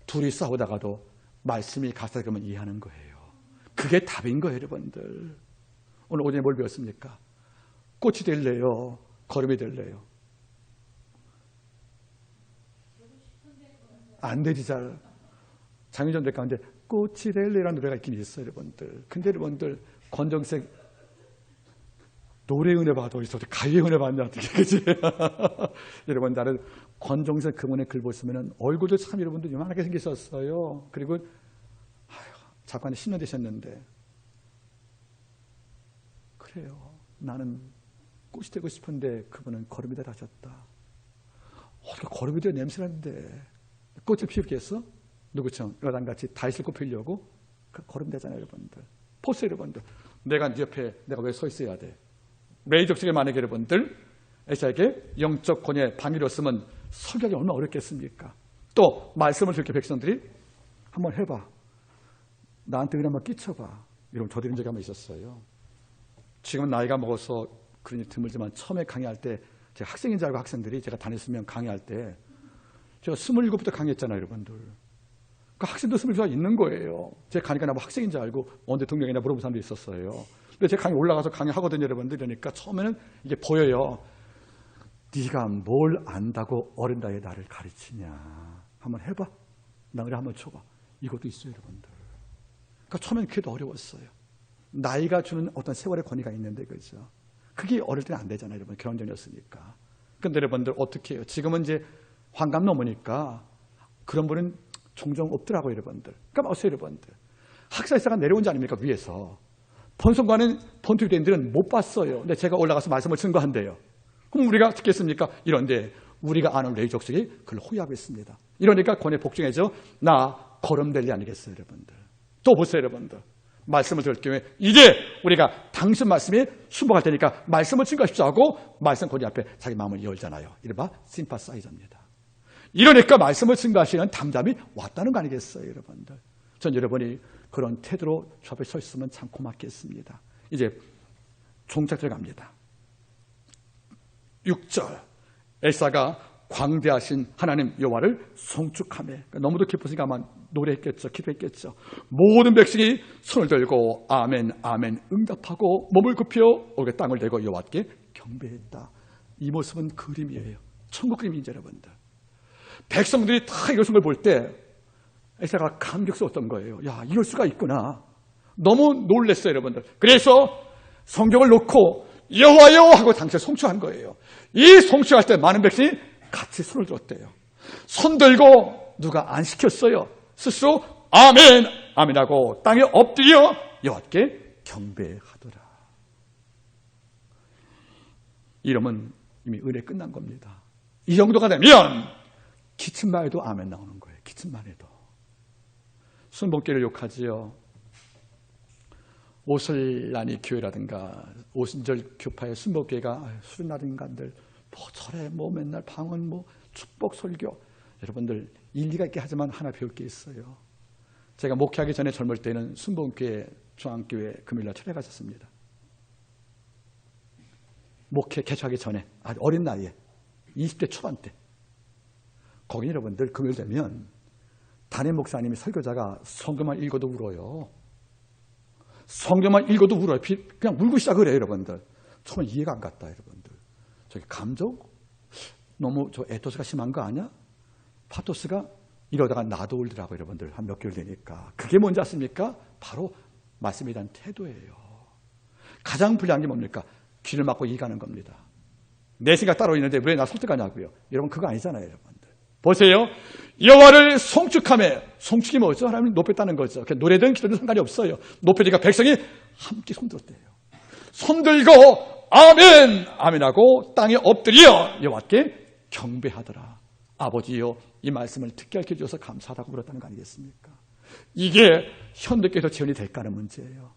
둘이 싸우다가도 말씀이 가사 그러면 이해하는 거예요. 그게 답인 거예요, 여러분들. 오늘 오전에 뭘 배웠습니까? 꽃이 될래요? 걸음이 될래요? 안 되지 잘. 장윤정 될 가운데 꽃이 될래라는 노래가 있긴 있어요, 여러분들. 근데 여러분들 권정색 노래 은혜 받아 있어. 가요 은혜 받냐 어떻게 그지? 여러분 나는 권정색 그분의 글 보시면은 얼굴도 참 여러분들 요만하게 생기셨어요. 그리고 자꾸 한 10년 되셨는데 못해요. 나는 꽃이 되고 싶은데 그분은 거름이 되라 하셨다. 어떻게 거름이 되어 냄새나는데 꽃을 피우겠어? 누구처럼 여단같이 다윗을 꽃피우려고? 그 거름 되잖아요, 여러분들. 보세요, 여러분들. 내가 네 옆에 내가 왜 서 있어야 돼? 레이족속에 만약에 여러분들 에사에게 영적 권위의 방위로서면 설교하기 얼마나 어렵겠습니까? 또 말씀을 듣게 백성들이 한번 해봐. 나한테 은 한번 끼쳐봐. 이러면 저도 이런 적이 한번 있었어요. 지금은 나이가 먹어서 그러니 드물지만 처음에 강의할 때 제가 학생인 줄 알고 학생들이 제가 다녔으면 강의할 때 제가 27부터 강의했잖아요, 여러분들. 그 학생도 27가 있는 거예요. 제 강의가 나뭐 학생인 줄 알고 언제 동명이나 물어본 사람도 있었어요. 근데 제 강의 올라가서 강의하거든요, 여러분들. 그러니까 처음에는 이게 보여요. 네가 뭘 안다고 어린 나이에 나를 가르치냐. 한번 해봐. 나를 한번 쳐봐. 이것도 있어요, 여러분들. 그러니까 처음에는 그게 더 어려웠어요. 나이가 주는 어떤 세월의 권위가 있는데, 그죠? 그게 어릴 때는 안 되잖아요, 여러분. 결혼 전이었으니까. 근데 여러분들 어떻게 해요? 지금은 이제 환갑 넘으니까 그런 분은 종종 없더라고요, 여러분들. 그러니까 보세요, 여러분들. 학사에서가 내려온 지 아닙니까, 위에서. 본성과는 본투유대인들은 못 봤어요. 근데 제가 올라가서 말씀을 증거한대요. 그럼 우리가 듣겠습니까? 이런데 우리가 아는 레위족속이 그걸 호위하고 있습니다. 이러니까 권에 복종해져 나 거름될 리 아니겠어요, 여러분들. 또 보세요, 여러분들. 말씀을 들을 경우에 이제 우리가 당신 말씀에 순복할 테니까 말씀을 증거하십시오 하고 말씀 권위 앞에 자기 마음을 열잖아요. 이른바 심파사이저입니다. 이러니까 말씀을 증거하시는 담담이 왔다는 거 아니겠어요, 여러분들. 전 여러분이 그런 태도로 저 앞에 서 있으면 참 고맙겠습니다. 이제 종착 들어갑니다. 6절 엘사가 광대하신 하나님 여호와를 송축하며, 그러니까 너무도 기쁘니까 아마 노래했겠죠, 기도했겠죠. 모든 백성이 손을 들고 아멘 아멘 응답하고 몸을 굽혀 얼굴에 땅을 대고 여호와께 경배했다. 이 모습은 그림이에요. 천국 그림이죠, 여러분들. 백성들이 다 이것을 볼 때 엘사가 감격스러웠던 거예요. 야, 이럴 수가 있구나. 너무 놀랐어요, 여러분들. 그래서 성경을 놓고 여호와여 하고 당시에 송축한 거예요. 이 송축할 때 많은 백성이 같이 손을 들었대요. 손 들고 누가 안 시켰어요. 스스로 아멘 아멘하고 땅에 엎드려 여호와께 경배하더라. 이러면 이미 은혜 끝난 겁니다. 이 정도가 되면 기침만 해도 아멘 나오는 거예요. 기침만 해도. 순복기를 욕하지요. 오슬라니 교회라든가 오순절 교파의 순복교회가 수련날 인간들 뭐 절에 뭐 맨날 방언 뭐 축복 설교, 여러분들 일리가 있게 하지만 하나 배울 게 있어요. 제가 목회하기 전에 젊을 때는 순복교회 중앙교회 금요일날 철회 갔었습니다. 목회 개척하기 전에 아주 어린 나이에 20대 초반 때 거기 여러분들 금요일 되면 담임 목사님이 설교자가 성경만 읽어도 울어요. 성경만 읽어도 울어요. 그냥 울고 시작을 해요, 여러분들. 처음에 이해가 안 갔다, 여러분들. 저기 감정? 너무 저 에토스가 심한 거 아니야? 파토스가? 이러다가 나도 울더라고요, 여러분들. 한 몇 개월 되니까. 그게 뭔지 아십니까? 바로 말씀에 대한 태도예요. 가장 불리한 게 뭡니까? 귀를 막고 이가는 겁니다. 내 생각 따로 있는데 왜 나 설득하냐고요. 여러분 그거 아니잖아요, 여러분들. 보세요. 여호와를 송축하며, 송축이 뭐죠? 하나님을 높였다는 거죠. 노래든 기도든 상관이 없어요. 높여니까 백성이 함께 손들었대요. 손들고 아멘 아멘하고 땅에 엎드려 여호와께 경배하더라. 아버지여, 이 말씀을 듣게 하여 주셔서 감사하다고 물었다는 거 아니겠습니까? 이게 현대교회에서 재현이 될까 하는 문제예요.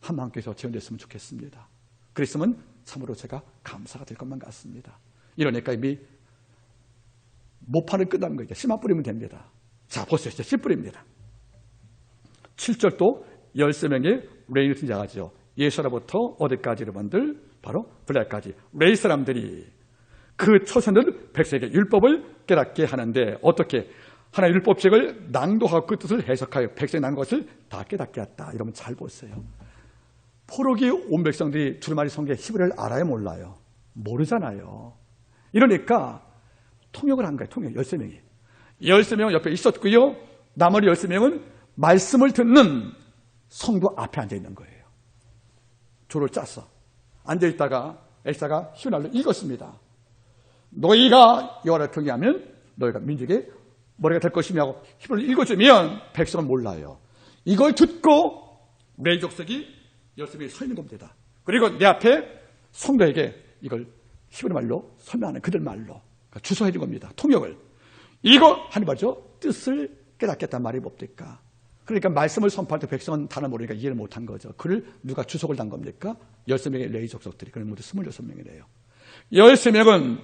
한마음교회에서 재현됐으면 좋겠습니다. 그랬으면 참으로 제가 감사가 될 것만 같습니다. 이러니까 이미 모판을 끝나는 거죠. 씨만 뿌리면 됩니다. 자, 보세요. 이제 씨 뿌립니다. 7절도 13명의 레이스 자가죠. 예수로부터 어디까지 여러분들? 바로 블레까지. 레이 사람들이 그 초선들 백성에게 율법을 깨닫게 하는데 어떻게? 하나의 율법책을 낭독하고 그 뜻을 해석하여 백성이 난 것을 다 깨닫게 했다. 이러면 잘 보세요. 포로기 온 백성들이 두루마리 성경 히브리를 알아요, 몰라요? 모르잖아요. 이러니까 통역을 한 거예요. 통역 13명이. 13명은 옆에 있었고요. 나머지 13명은 말씀을 듣는 성도 앞에 앉아 있는 거예요. 조를 짰어. 앉아 있다가 엘사가 히브리어로 읽었습니다. 너희가 여호와를 경외하면 너희가 민족의 머리가 될 것이며 하고 히브리어를 읽어주면 백성은 몰라요. 이걸 듣고 레위 족속이 13명이 서 있는 겁니다. 그리고 내 앞에 성도에게 이걸 히브리 말로 설명하는 그들 말로 주소해 준 겁니다. 통역을. 이거 하는 말이죠. 뜻을 깨닫겠다는 말이 뭡니까? 그러니까 말씀을 선포할 때 백성은 단어 모르니까 이해를 못한 거죠. 그를 누가 주석을 단 겁니까? 13명의 레위 족속들이. 그럼 모두 26명이래요. 13명은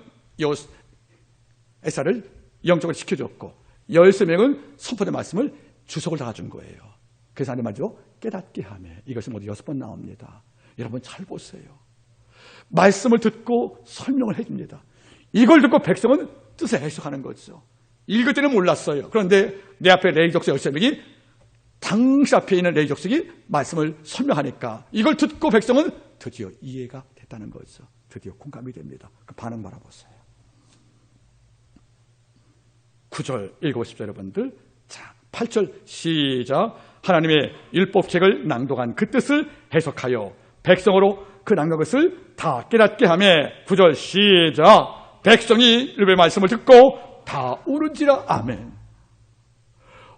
에사를 영적으로 지켜줬고 13명은 선포된 말씀을 주석을 달아준 거예요. 그래서 하는 말이죠. 깨닫게 하며. 이것이 모두 6번 나옵니다. 여러분 잘 보세요. 말씀을 듣고 설명을 해줍니다. 이걸 듣고 백성은 뜻을 해석하는 거죠. 읽을 때는 몰랐어요. 그런데 내 앞에 레위 족속 13명이 당시 앞에 있는 레위 족속이 말씀을 설명하니까 이걸 듣고 백성은 드디어 이해가 됐다는 거죠. 드디어 공감이 됩니다. 그 반응 바라보세요. 9절 읽어보십시오, 여러분들. 자, 8절 시작. 하나님의 율법책을 낭독한 그 뜻을 해석하여 백성으로 그 낭독한 것을 다 깨닫게 하며 9절 시작. 백성이 율법의 말씀을 듣고 다 울은지라. 아멘.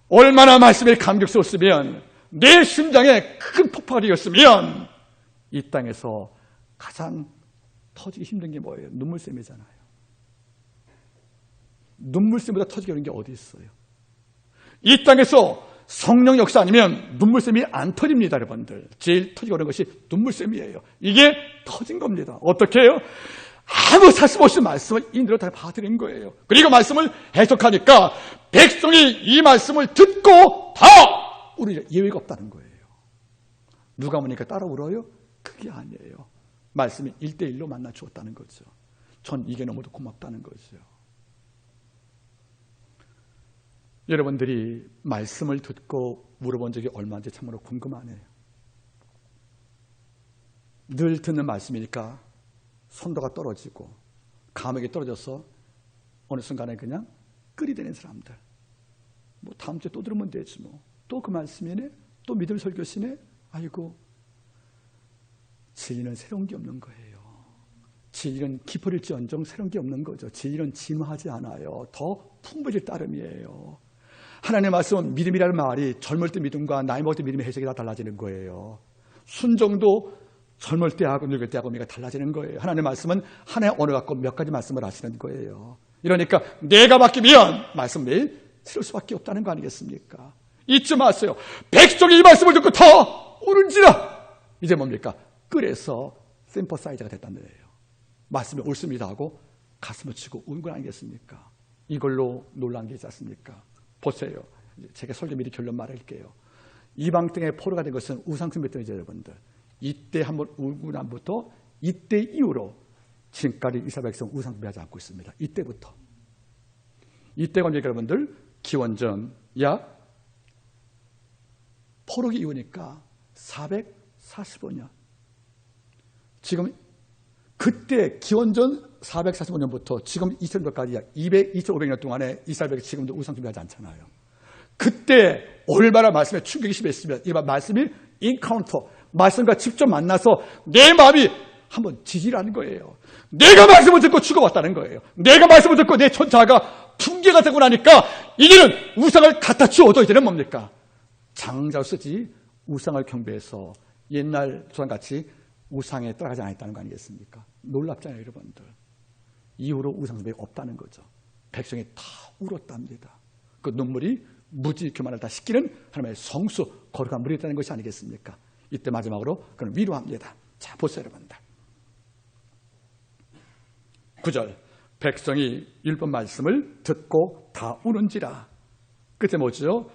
얼마나 말씀에 감격스러웠으면, 내 심장에 큰 폭발이 었으면 이 땅에서 가장 터지기 힘든 게 뭐예요? 눈물샘이잖아요. 눈물샘보다 터지기 어려운 게 어디 있어요? 이 땅에서 성령 역사 아니면 눈물샘이 안 터집니다, 여러분들. 제일 터지기 어려운 것이 눈물샘이에요. 이게 터진 겁니다. 어떻게 해요? 아무 사심 없이 말씀을 인으로 다 봐드린 거예요. 그리고 말씀을 해석하니까 백성이 이 말씀을 듣고 다 우리 예외가 없다는 거예요. 누가 보니까 따라 울어요? 그게 아니에요. 말씀이 1대1로 만나 주었다는 거죠. 전 이게 너무도 고맙다는 거죠. 여러분들이 말씀을 듣고 물어본 적이 얼마인지 참으로 궁금하네요. 늘 듣는 말씀이니까 손도가 떨어지고 감옥에 떨어져서 어느 순간에 그냥 끓이 되는 사람들. 뭐 다음 주에 또 들으면 되지 뭐. 또 그 말씀이네? 또 믿음 설교시네? 아이고, 진리는 새로운 게 없는 거예요. 진리는 깊어질지언정 새로운 게 없는 거죠. 진리는 진화하지 않아요. 더 풍부해질 따름이에요. 하나님의 말씀은 믿음이라는 말이 젊을 때 믿음과 나이 먹을 때 믿음의 해석이 다 달라지는 거예요. 순종도 젊을 때하고 늙을 때하고 우리가 달라지는 거예요. 하나님의 말씀은 하나의 언어 갖고 몇 가지 말씀을 하시는 거예요. 이러니까 내가 바뀌면 말씀 매일 새로울 수밖에 없다는 거 아니겠습니까? 잊지 마세요. 백성이 이 말씀을 듣고 더 오른지라. 이제 뭡니까? 끓여서 샘퍼사이즈가 됐다는 거예요. 말씀에 옳습니다 하고 가슴을 치고 운 건 아니겠습니까? 이걸로 놀란 게 있지 않습니까? 보세요. 제가 설교 미리 결론 말할게요. 이방 땅에 포로가 된 것은 우상숭배 때문이죠, 여러분들. 이때 한번 울고 난부터 이때 이후로 지금까지 이스라엘 백성 우상숭배하지 않고 있습니다. 이때부터. 이때가 언제까 여러분들? 기원전 약 포로기 이후니까 445년. 지금 그때 기원전 445년부터 지금 2000년까지 약 2,500년 동안에 이스라엘 백성이 지금도 우상숭배하지 않잖아요. 그때 얼마나 말씀에 충격이 심했으면 이 말씀이 인카운터, 말씀과 직접 만나서 내 마음이 한번 지지라는 거예요. 내가 말씀을 듣고 죽어왔다는 거예요. 내가 말씀을 듣고 내 천사가 붕괴가 되고 나니까 이제는 우상을 갖다 치워도 이제는 뭡니까? 장자로 쓰지 우상을 경배해서 옛날 조상같이 우상에 따라가지 않았다는 거 아니겠습니까? 놀랍잖아요, 여러분들. 이후로 우상숭배가 없다는 거죠. 백성이 다 울었답니다. 그 눈물이 무지 교만을 다 씻기는 하나님의 성수, 거룩한 물이 있다는 것이 아니겠습니까? 이때 마지막으로 그는 위로합니다. 자, 보세요, 여러분들. 9절. 백성이 율법 말씀을 듣고 다 우는지라. 끝에 뭐죠?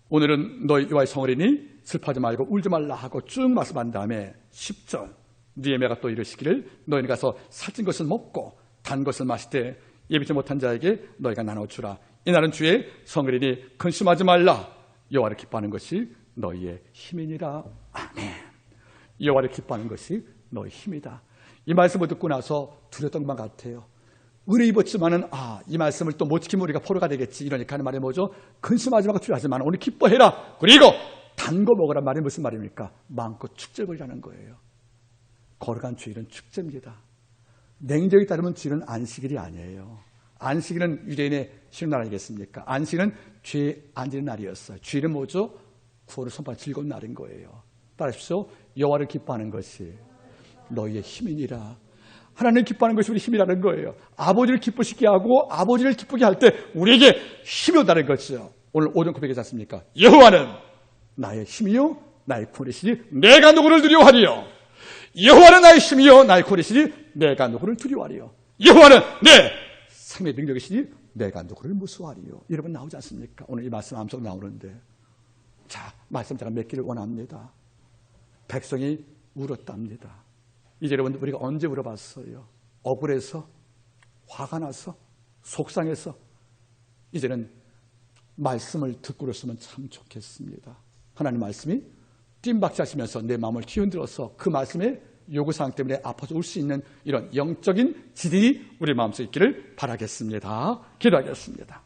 오늘은 너희 여호와의 성을이니 슬퍼하지 말고 울지 말라 하고 쭉 말씀한 다음에 10절. 느헤미야가 또 이르시기를 너희는 가서 살찐 것을 먹고 단 것을 마실 때 예비치 못한 자에게 너희가 나눠주라. 이날은 주의 성을이니 근심하지 말라. 여호와를 기뻐하는 것이 너희의 힘이니라. 아멘. 여호와를 기뻐하는 것이 너희 힘이다. 이 말씀을 듣고 나서 두렸던 것만 같아요. 은혜 입었지만은 이 말씀을 또 못 지키면 우리가 포로가 되겠지. 이러니까 하는 말이 뭐죠? 근심하지 말고 두려워하지만 오늘 기뻐해라. 그리고 단 거 먹으란 말이 무슨 말입니까? 마음껏 축제벌이라는 거예요. 거룩한 주일은 축제입니다. 냉정에 따르면 주일은 안식일이 아니에요. 안식일은 유대인의 쉬는 날 아니겠습니까? 안식일은 죄 안 지는 날이었어요. 주일은 뭐죠? 구원을 선포하는 즐거운 날인 거예요. 따라하십시오. 여호와를 기뻐하는 것이 너희의 힘이니라. 하나님 기뻐하는 것이 우리 힘이라는 거예요. 아버지를 기쁘시게 하고 아버지를 기쁘게 할 때 우리에게 힘이 온다는 거죠. 오늘 5절 고백이지 않습니까? 여호와는 나의 힘이요 나의 구원이시니 내가 누구를 두려워하리요. 여호와는 나의 힘이요 나의 구원이시니 내가 누구를 두려워하리요. 여호와는 내 삶의 능력이시니 내가 누구를 무수하리요. 여러분 나오지 않습니까? 오늘 이 말씀 암송 나오는데, 자, 말씀 제가 맺기를 원합니다. 백성이 울었답니다. 이제 여러분 우리가 언제 울어봤어요? 억울해서, 화가 나서, 속상해서. 이제는 말씀을 듣고 그랬으면 참 좋겠습니다. 하나님 말씀이 뜀박질 하시면서 내 마음을 뒤흔들어서 그 말씀에 요구사항 때문에 아파서 울 수 있는 이런 영적인 지들이 우리 마음속에 있기를 바라겠습니다. 기도하겠습니다.